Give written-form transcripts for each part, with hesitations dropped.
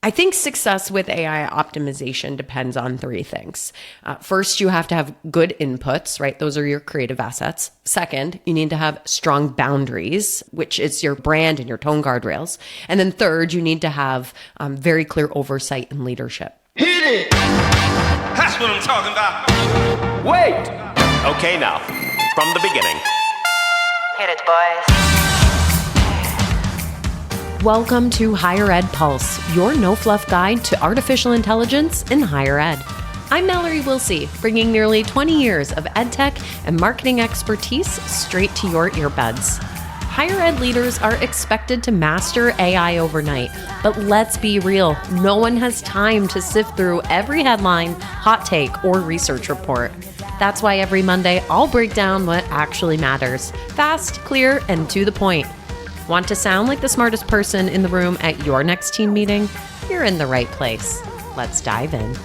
I think success with AI optimization depends on three things. First, you have to have good inputs, right? Those are your creative assets. Second, you need to have strong boundaries, which is your brand and your tone guardrails. And then third, you need to have very clear oversight and leadership. Hit it! That's what I'm talking about. Wait! Okay, now, from the beginning. Hit it, boys. Welcome to Higher Ed Pulse, your no-fluff guide to artificial intelligence in higher ed. I'm Mallory Willsea, bringing nearly 20 years of edtech and marketing expertise straight to your earbuds. Higher ed leaders are expected to master AI overnight, but let's be real, no one has time to sift through every headline, hot take, or research report. That's why every Monday, I'll break down what actually matters, fast, clear, and to the point. Want to sound like the smartest person in the room at your next team meeting? You're in the right place. Let's dive in.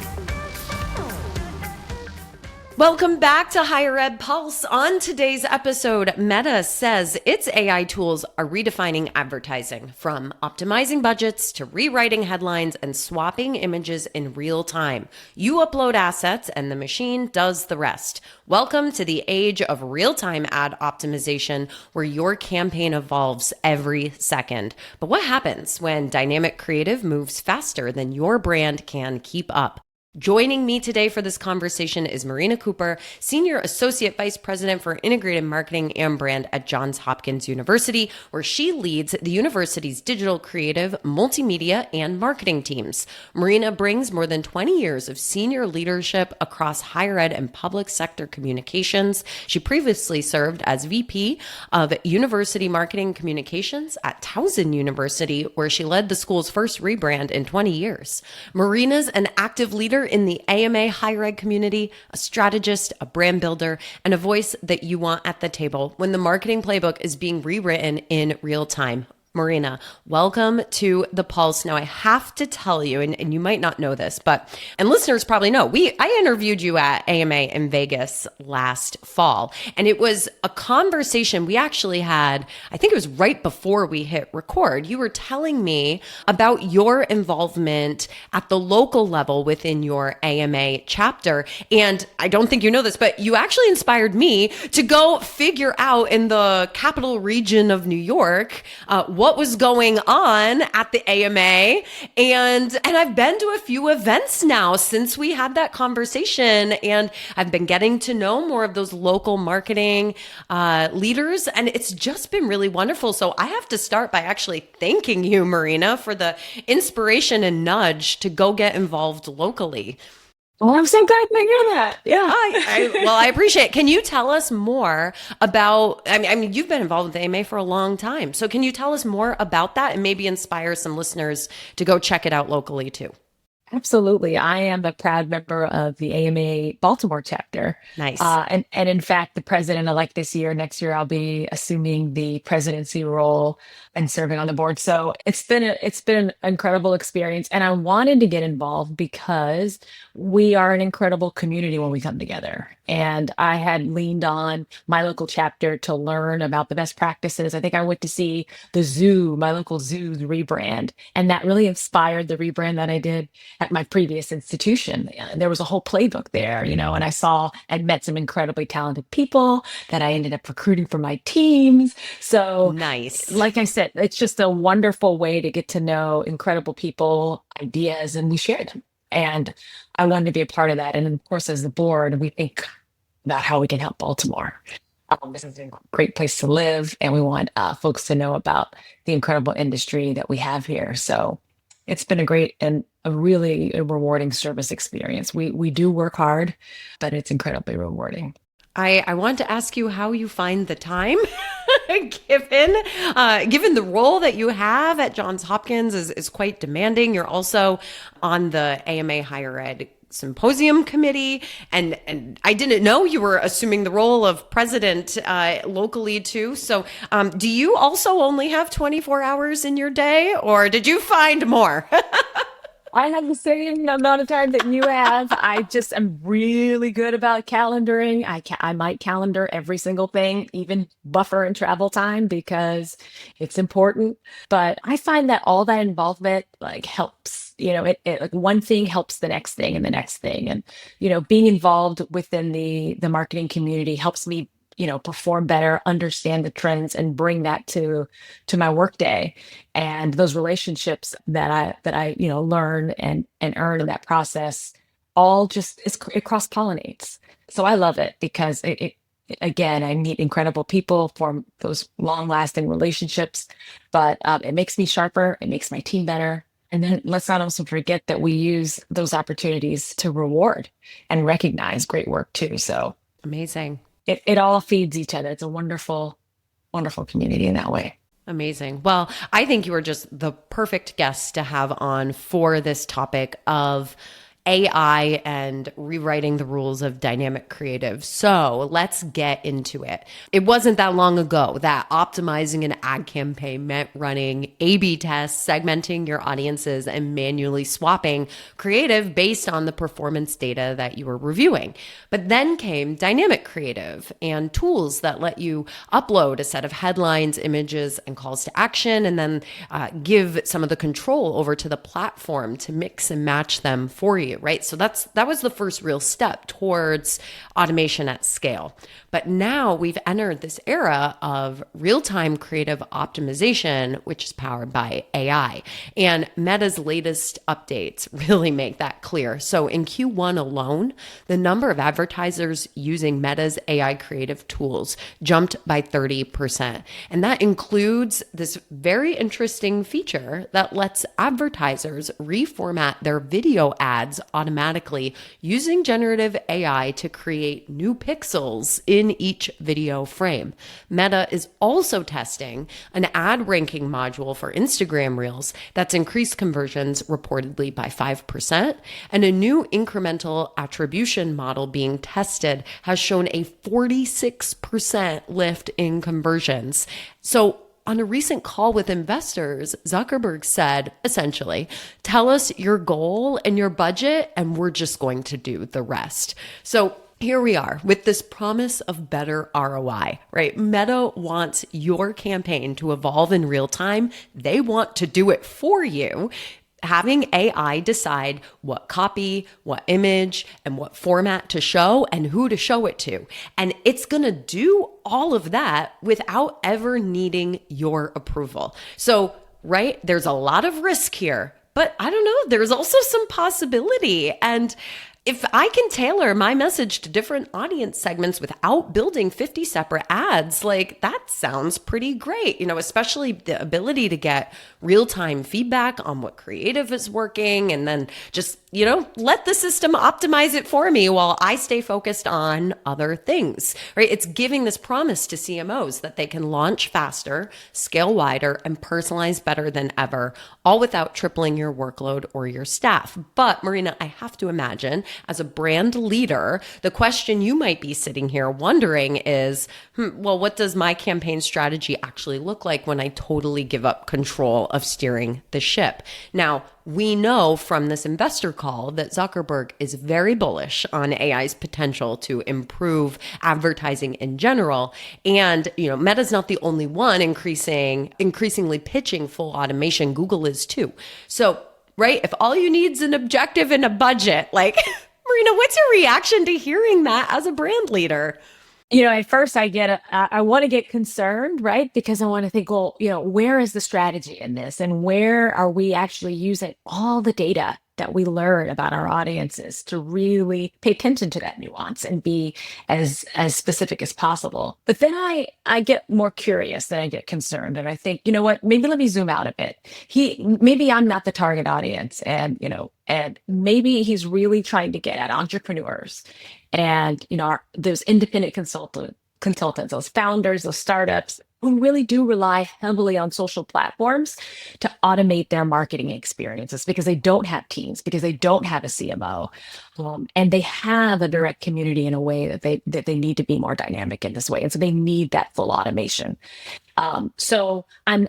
Welcome back to Higher Ed Pulse. On today's episode, Meta says its AI tools are redefining advertising, from optimizing budgets to rewriting headlines and swapping images in real time. You upload assets and the machine does the rest. Welcome to the age of real-time ad optimization, where your campaign evolves every second. But what happens when dynamic creative moves faster than your brand can keep up? Joining me today for this conversation is Marina Cooper, Senior Associate Vice President for Integrated Marketing and Brand at Johns Hopkins University, where she leads the university's digital creative, multimedia, and marketing teams. Marina brings more than 20 years of senior leadership across higher ed and public sector communications. She previously served as VP of University Marketing Communications at Towson University, where she led the school's first rebrand in 20 years. Marina's an active leader in the AMA higher ed community, a strategist, a brand builder, and a voice that you want at the table when the marketing playbook is being rewritten in real time. Marina, welcome to the Pulse. Now, I have to tell you, and you might not know this, and listeners probably know, I interviewed you at AMA in Vegas last fall, and it was a conversation we actually had, I think it was right before we hit record. You were telling me about your involvement at the local level within your AMA chapter, and I don't think you know this, but you actually inspired me to go figure out in the capital region of New York what was going on at the AMA. And I've been to a few events now since we had that conversation, and I've been getting to know more of those local marketing leaders, and it's just been really wonderful. So I have to start by actually thanking you, Marina, for the inspiration and nudge to go get involved locally. Well, I'm so glad to hear that. Yeah. I appreciate it. Can you tell us more about, I mean, you've been involved with AMA for a long time. So can you tell us more about that and maybe inspire some listeners to go check it out locally too? Absolutely. I am a proud member of the AMA Baltimore chapter. Nice. And in fact, the president-elect this year, next year, I'll be assuming the presidency role and serving on the board. So it's been an incredible experience. And I wanted to get involved because we are an incredible community when we come together. And I had leaned on my local chapter to learn about the best practices. I think I went to see the zoo, my local zoo's rebrand, and that really inspired the rebrand that I did at my previous institution. And there was a whole playbook there, and I'd met some incredibly talented people that I ended up recruiting for my teams. So nice. Like I said, it's just a wonderful way to get to know incredible people, ideas, and we share them. And I wanted to be a part of that. And of course, as the board, we think about how we can help Baltimore. This is a great place to live, and we want folks to know about the incredible industry that we have here. So it's been a great and a really rewarding service experience. We do work hard, but it's incredibly rewarding. I want to ask you how you find the time, given the role that you have at Johns Hopkins is quite demanding. You're also on the AMA Higher Ed Symposium Committee, and I didn't know you were assuming the role of president locally too. So do you also only have 24 hours in your day, or did you find more? I have the same amount of time that you have. I just am really good about calendaring. I might calendar every single thing, even buffer and travel time, because it's important. But I find that all that involvement helps like one thing helps the next thing and the next thing. And, being involved within the marketing community helps me, perform better, understand the trends, and bring that to my workday. And those relationships that I learn and earn in that process, all just it cross pollinates. So I love it because again, I meet incredible people, form those long lasting relationships, but it makes me sharper. It makes my team better. And then let's not also forget that we use those opportunities to reward and recognize great work too. So Amazing. it all feeds each other. It's a wonderful, wonderful community in that way. Amazing. Well, I think you are just the perfect guest to have on for this topic of AI and rewriting the rules of dynamic creative. So let's get into it. It wasn't that long ago that optimizing an ad campaign meant running A/B tests, segmenting your audiences, and manually swapping creative based on the performance data that you were reviewing. But then came dynamic creative and tools that let you upload a set of headlines, images, and calls to action, and then give some of the control over to the platform to mix and match them for you. Right. So that was the first real step towards automation at scale. But now we've entered this era of real-time creative optimization, which is powered by AI. And Meta's latest updates really make that clear. So in Q1 alone, the number of advertisers using Meta's AI creative tools jumped by 30%. And that includes this very interesting feature that lets advertisers reformat their video ads automatically using generative AI to create new pixels in each video frame. Meta is also testing an ad ranking module for Instagram Reels that's increased conversions reportedly by 5%, and a new incremental attribution model being tested has shown a 46% lift in conversions. So on a recent call with investors, Zuckerberg said, essentially, tell us your goal and your budget, and we're just going to do the rest. So here we are with this promise of better ROI, right? Meta wants your campaign to evolve in real time. They want to do it for you. Having AI decide what copy, what image, and what format to show and who to show it to. And it's going to do all of that without ever needing your approval. So, right, there's a lot of risk here, but I don't know, there's also some possibility. And if I can tailor my message to different audience segments without building 50 separate ads, like that sounds pretty great, especially the ability to get real-time feedback on what creative is working and then just, let the system optimize it for me while I stay focused on other things, right? It's giving this promise to CMOs that they can launch faster, scale wider, and personalize better than ever, all without tripling your workload or your staff. But Marina, I have to imagine, as a brand leader, the question you might be sitting here wondering is, well, what does my campaign strategy actually look like when I totally give up control of steering the ship? Now, we know from this investor call that Zuckerberg is very bullish on AI's potential to improve advertising in general. And, Meta's not the only one increasingly pitching full automation. Google is too. So, right, if all you need is an objective and a budget, like, Marina, what's your reaction to hearing that as a brand leader? At first I want to get concerned, right? Because I want to think, well, where is the strategy in this? And where are we actually using all the data that we learn about our audiences to really pay attention to that nuance and be as specific as possible? But then I get more curious than I get concerned. And I think, you know what, maybe let me zoom out a bit. Maybe I'm not the target audience, and maybe he's really trying to get at entrepreneurs and, those independent consultants, those founders, those startups who really do rely heavily on social platforms to automate their marketing experiences because they don't have teams, because they don't have a CMO, and they have a direct community in a way that they need to be more dynamic in this way, and so they need that full automation. So I'm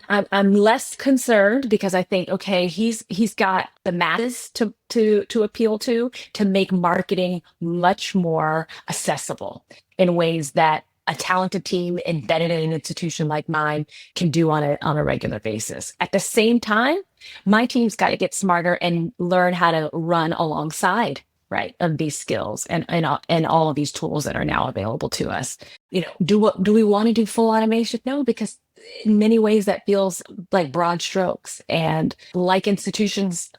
less concerned because I think, okay, he's got the masses to appeal to make marketing much more accessible in ways that a talented team embedded in an institution like mine can do on a regular basis. At the same time, My team's got to get smarter and learn how to run alongside, right, of these skills and all of these tools that are now available to us. Do we want to do full automation? No, because in many ways that feels like broad strokes. And like institutions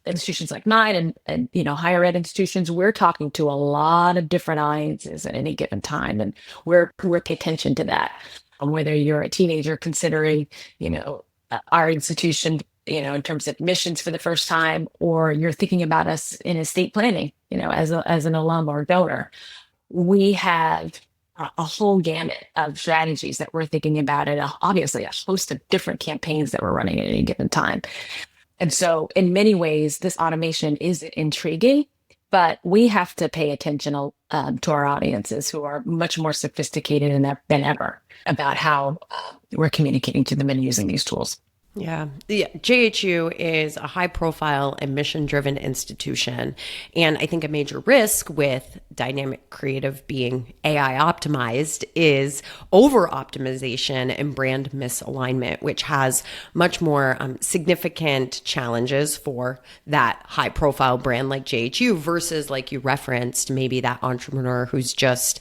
like mine and higher ed institutions, we're talking to a lot of different audiences at any given time, and we're pay attention to that. Whether you're a teenager considering, our institution, in terms of admissions for the first time, or you're thinking about us in estate planning, as an alum or donor, we have a whole gamut of strategies that we're thinking about, and obviously a host of different campaigns that we're running at any given time. And so in many ways, this automation is intriguing, but we have to pay attention to our audiences who are much more sophisticated than ever about how we're communicating to them and using these tools. Yeah. JHU is a high profile and mission driven institution. And I think a major risk with dynamic creative being AI optimized is over optimization and brand misalignment, which has much more significant challenges for that high profile brand like JHU versus, like you referenced, maybe that entrepreneur who's just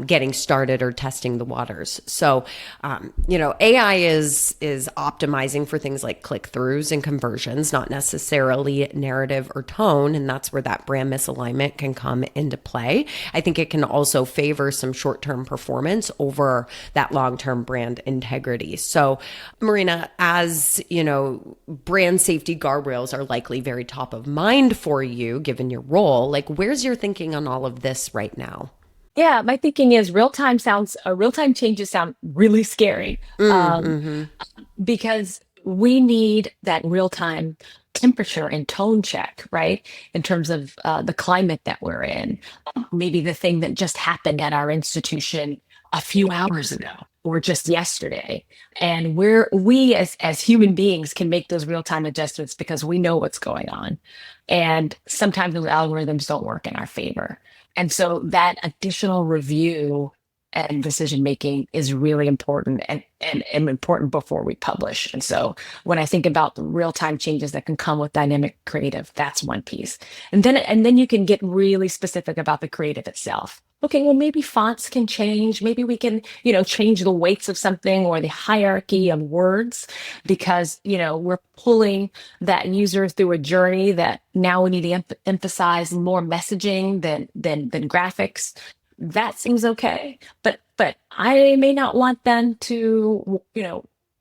getting started or testing the waters. So, AI is optimizing for things like click-throughs and conversions, not necessarily narrative or tone. And that's where that brand misalignment can come into play. I think it can also favor some short-term performance over that long-term brand integrity. So, Marina, as brand safety guardrails are likely very top of mind for you, given your role, like where's your thinking on all of this right now? Yeah, my thinking is real-time changes sound really scary, because we need that real-time temperature and tone check, right? In terms of the climate that we're in, maybe the thing that just happened at our institution a few hours ago or just yesterday. And we as human beings can make those real-time adjustments because we know what's going on. And sometimes those algorithms don't work in our favor. And so that additional review and decision making is really important and important before we publish. And so when I think about the real-time changes that can come with dynamic creative, that's one piece. And then you can get really specific about the creative itself. Okay, well, maybe fonts can change. Maybe we can, change the weights of something or the hierarchy of words because, we're pulling that user through a journey that now we need to emphasize more messaging than graphics. That seems okay. But I may not want them to,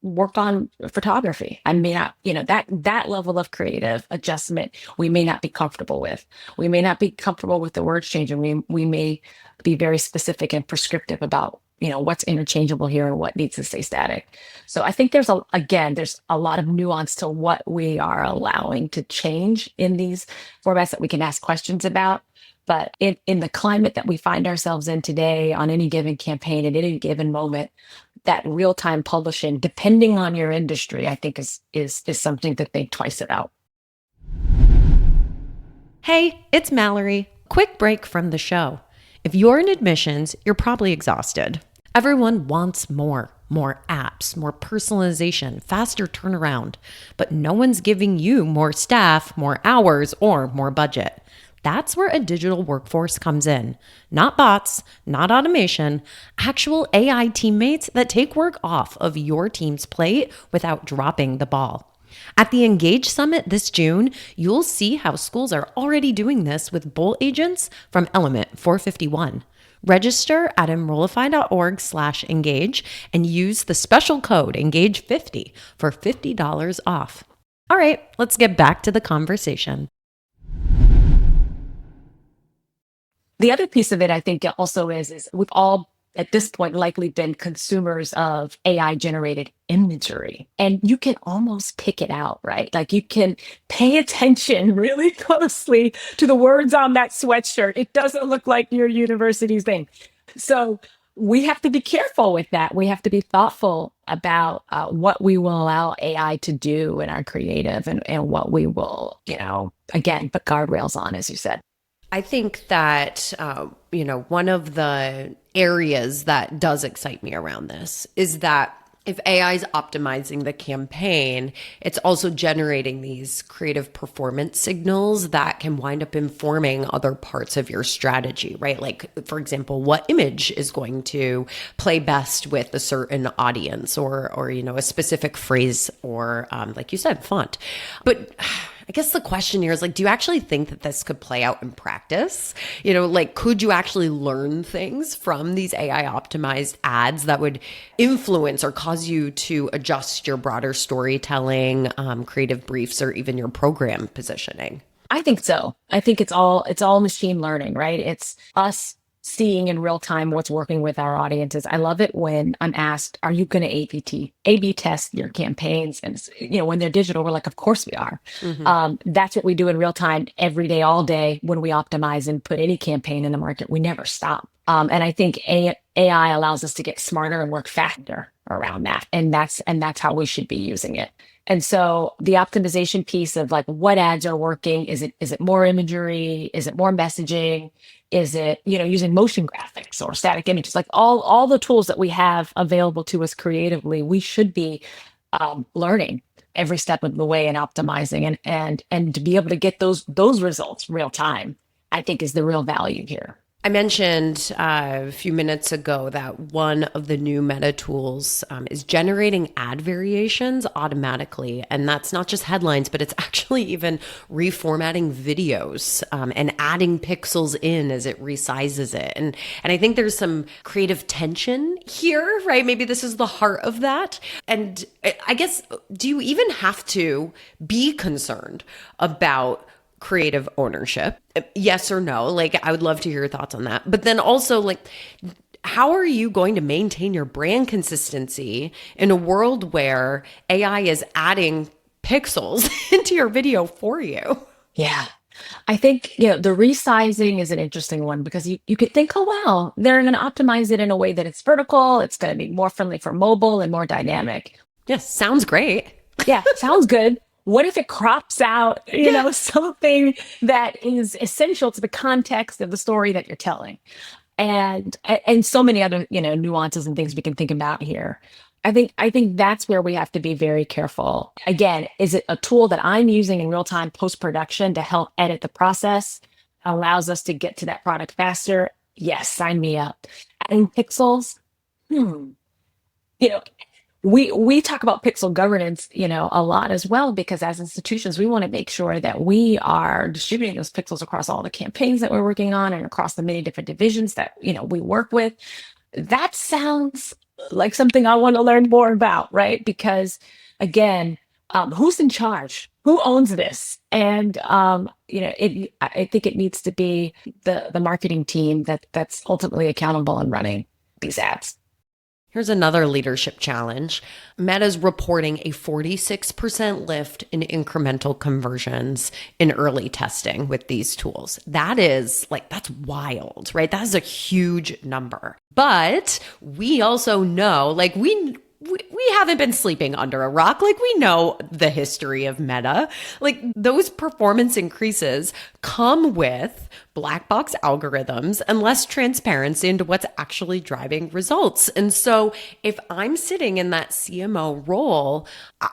work on photography. I may not, that level of creative adjustment, we may not be comfortable with. We may not be comfortable with the words changing. We may be very specific and prescriptive about, what's interchangeable here and what needs to stay static. So I think there's a lot of nuance to what we are allowing to change in these formats that we can ask questions about. But in the climate that we find ourselves in today, on any given campaign, at any given moment, that real-time publishing, depending on your industry, I think is something to think twice about. Hey, it's Mallory. Quick break from the show. If you're in admissions, you're probably exhausted. Everyone wants more apps, more personalization, faster turnaround, but no one's giving you more staff, more hours, or more budget. That's where a digital workforce comes in. Not bots, not automation, actual AI teammates that take work off of your team's plate without dropping the ball. At the Engage Summit this June, you'll see how schools are already doing this with Bolt agents from Element 451. Register at enrollify.org/engage and use the special code ENGAGE50 for $50 off. All right, let's get back to the conversation. The other piece of it, I think, also is we've all, at this point, likely been consumers of AI generated imagery. And you can almost pick it out, right? Like you can pay attention really closely to the words on that sweatshirt. It doesn't look like your university's thing. So we have to be careful with that. We have to be thoughtful about what we will allow AI to do in our creative and what we will, again, put guardrails on, as you said. I think that, one of the areas that does excite me around this is that if AI is optimizing the campaign, it's also generating these creative performance signals that can wind up informing other parts of your strategy, right? Like, for example, what image is going to play best with a certain audience, or a specific phrase, or like you said, font. But I guess the question here is like, do you actually think that this could play out in practice? Like, could you actually learn things from these AI optimized ads that would influence or cause you to adjust your broader storytelling, creative briefs, or even your program positioning? I think so. I think it's all machine learning, right? It's us seeing in real time what's working with our audiences. I love it when I'm asked, are you going to A/B test your campaigns? And when they're digital, we're like, of course we are. That's what we do in real time every day, all day. When we optimize and put any campaign in the market, we never stop. And I think AI allows us to get smarter and work faster around that. And that's how we should be using it. And so the optimization piece of like what ads are working, is it more imagery? Is it more messaging? Is it, using motion graphics or static images? Like all the tools that we have available to us creatively, we should be learning every step of the way and optimizing and to be able to get those results real time, I think is the real value here. I mentioned a few minutes ago that one of the new Meta tools is generating ad variations automatically. And that's not just headlines, but it's actually even reformatting videos and adding pixels in as it resizes it. And I think there's some creative tension here, right? Maybe this is the heart of that. And I guess, do you even have to be concerned about creative ownership? Yes or no? Like, I would love to hear your thoughts on that. But then also, like, how are you going to maintain your brand consistency in a world where AI is adding pixels into your video for you? Yeah. I think, the resizing is an interesting one because you could think, oh, wow, they're going to optimize it in a way that it's vertical. It's going to be more friendly for mobile and more dynamic. Yes, sounds great. Yeah, sounds good. What if it crops out, something that is essential to the context of the story that you're telling? And so many other, nuances and things we can think about here. I think that's where we have to be very careful. Again, is it a tool that I'm using in real time post-production to help edit the process? Allows us to get to that product faster? Yes, sign me up. Adding pixels? We talk about pixel governance, a lot as well, because as institutions, we want to make sure that we are distributing those pixels across all the campaigns that we're working on and across the many different divisions that, we work with. That sounds like something I want to learn more about, right? Because again, who's in charge? Who owns this? And, I think it needs to be the marketing team that's ultimately accountable in running these ads. Here's another leadership challenge. Meta's reporting a 46% lift in incremental conversions in early testing with these tools. That's wild, right? That is a huge number. But we also know, we haven't been sleeping under a rock. We know the history of Meta. Those performance increases come with black box algorithms and less transparency into what's actually driving results. And so if I'm sitting in that CMO role,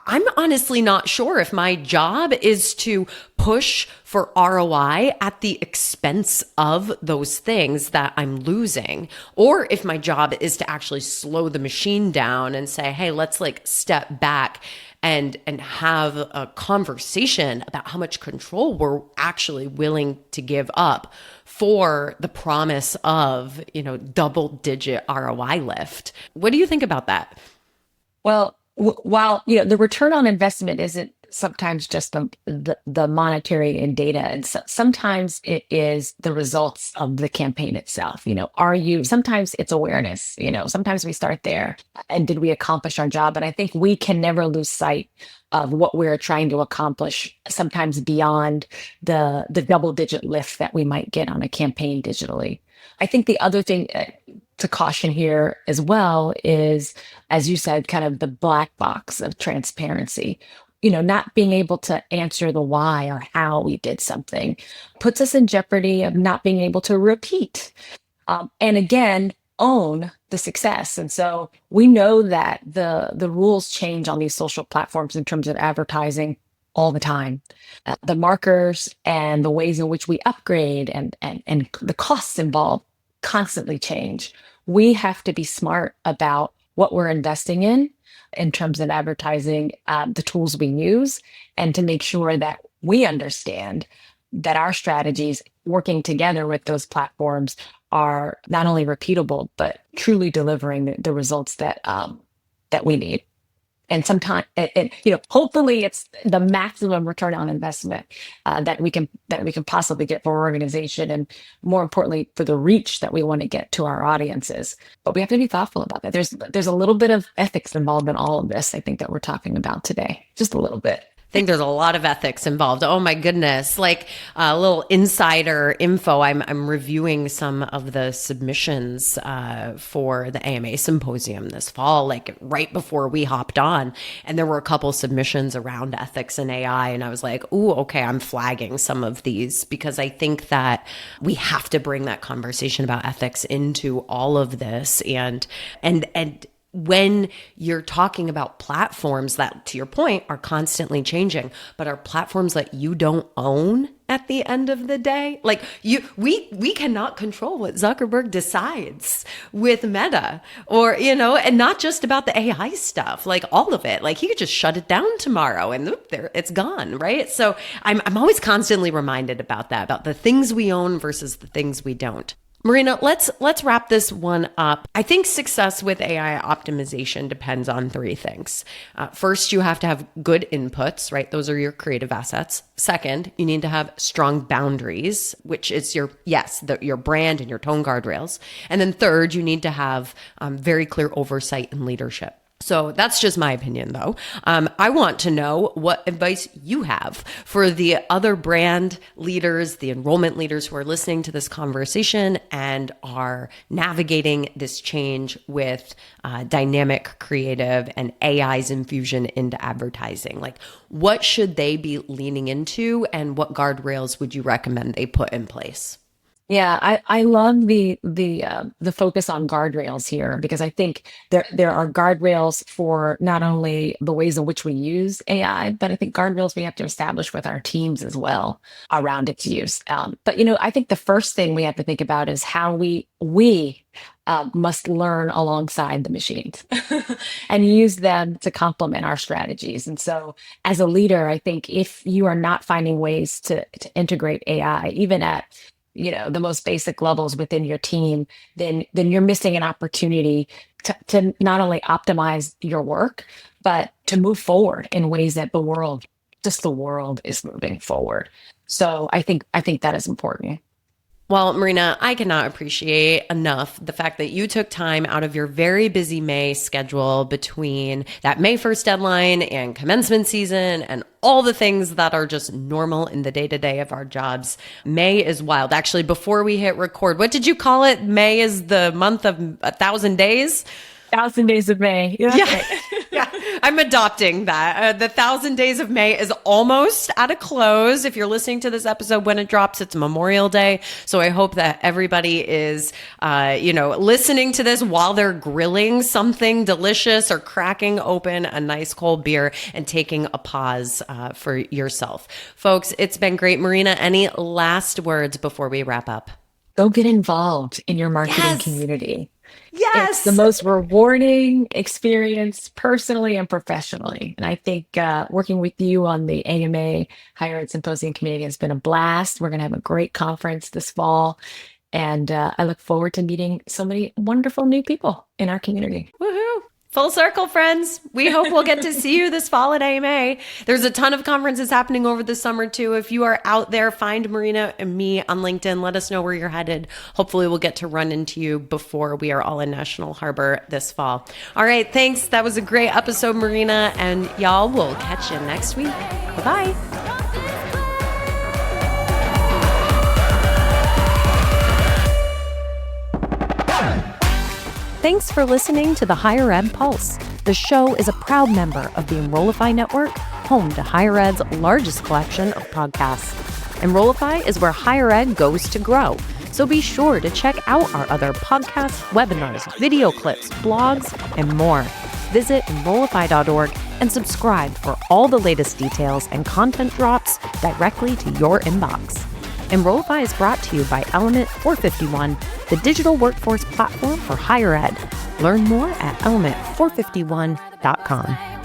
I'm honestly not sure if my job is to push for ROI at the expense of those things that I'm losing, or if my job is to actually slow the machine down and say, hey, let's step back and have a conversation about how much control we're actually willing to give up for the promise of, double-digit ROI lift. What do you think about that? Well, while the return on investment isn't sometimes just the monetary and data, and sometimes it is the results of the campaign itself. Sometimes it's awareness. Sometimes we start there, and did we accomplish our job? And I think we can never lose sight of what we're trying to accomplish, sometimes beyond the double-digit lift that we might get on a campaign digitally. I think the other thing to caution here as well is, as you said, kind of the black box of transparency. Not being able to answer the why or how we did something puts us in jeopardy of not being able to repeat. And again, own the success. And so we know that the rules change on these social platforms in terms of advertising all the time. The markers and the ways in which we upgrade and the costs involved constantly change. We have to be smart about what we're investing in terms of advertising, the tools we use, and to make sure that we understand that our strategies working together with those platforms are not only repeatable, but truly delivering the results that we need. And sometimes, hopefully, it's the maximum return on investment that we can possibly get for our organization, and more importantly, for the reach that we want to get to our audiences. But we have to be thoughtful about that. There's a little bit of ethics involved in all of this, I think, that we're talking about today, just a little bit. I think there's a lot of ethics involved. Oh my goodness. Like a little insider info. I'm reviewing some of the submissions for the AMA symposium this fall, like right before we hopped on. And there were a couple submissions around ethics and AI. And I was like, ooh, okay, I'm flagging some of these because I think that we have to bring that conversation about ethics into all of this. And when you're talking about platforms that, to your point, are constantly changing, but are platforms that you don't own at the end of the day, like we cannot control what Zuckerberg decides with Meta, or, and not just about the AI stuff, like all of it. Like he could just shut it down tomorrow and there it's gone, right? So I'm always constantly reminded about that, about the things we own versus the things we don't. Marina, let's wrap this one up. I think success with AI optimization depends on three things. First, you have to have good inputs, right? Those are your creative assets. Second, you need to have strong boundaries, which is your brand and your tone guardrails. And then third, you need to have very clear oversight and leadership. So that's just my opinion, though. I want to know what advice you have for the other brand leaders, the enrollment leaders who are listening to this conversation and are navigating this change with dynamic creative and AI's infusion into advertising. Like, what should they be leaning into, and what guardrails would you recommend they put in place? Yeah, I love the focus on guardrails here, because I think there are guardrails for not only the ways in which we use AI, but I think guardrails we have to establish with our teams as well around its use. But I think the first thing we have to think about is how we must learn alongside the machines and use them to complement our strategies. And so as a leader, I think if you are not finding ways to integrate AI, even at the most basic levels within your team, then you're missing an opportunity to not only optimize your work, but to move forward in ways that the world is moving forward. So I think that is important. Well, Marina, I cannot appreciate enough the fact that you took time out of your very busy May schedule between that May 1st deadline and commencement season and all the things that are just normal in the day-to-day of our jobs. May is wild. Actually, before we hit record, what did you call it? May is the month of 1,000 days? 1,000 days of May. Yeah. Yeah. I'm adopting that. The 1,000 days of May is almost at a close. If you're listening to this episode when it drops, it's Memorial Day. So I hope that everybody is, listening to this while they're grilling something delicious or cracking open a nice cold beer and taking a pause for yourself. Folks, it's been great. Marina, any last words before we wrap up? Go get involved in your marketing community. Yes. It's the most rewarding experience personally and professionally. And I think working with you on the AMA Higher Ed Symposium Committee has been a blast. We're going to have a great conference this fall. And I look forward to meeting so many wonderful new people in our community. Woohoo. Full circle, friends. We hope we'll get to see you this fall at AMA. There's a ton of conferences happening over the summer, too. If you are out there, find Marina and me on LinkedIn. Let us know where you're headed. Hopefully, we'll get to run into you before we are all in National Harbor this fall. All right. Thanks. That was a great episode, Marina. And y'all, we'll catch you next week. Bye-bye. Thanks for listening to the Higher Ed Pulse. The show is a proud member of the Enrollify Network, home to Higher Ed's largest collection of podcasts. Enrollify is where higher ed goes to grow. So be sure to check out our other podcasts, webinars, video clips, blogs, and more. Visit Enrollify.org and subscribe for all the latest details and content drops directly to your inbox. Enrollify is brought to you by Element 451, the digital workforce platform for higher ed. Learn more at element451.com.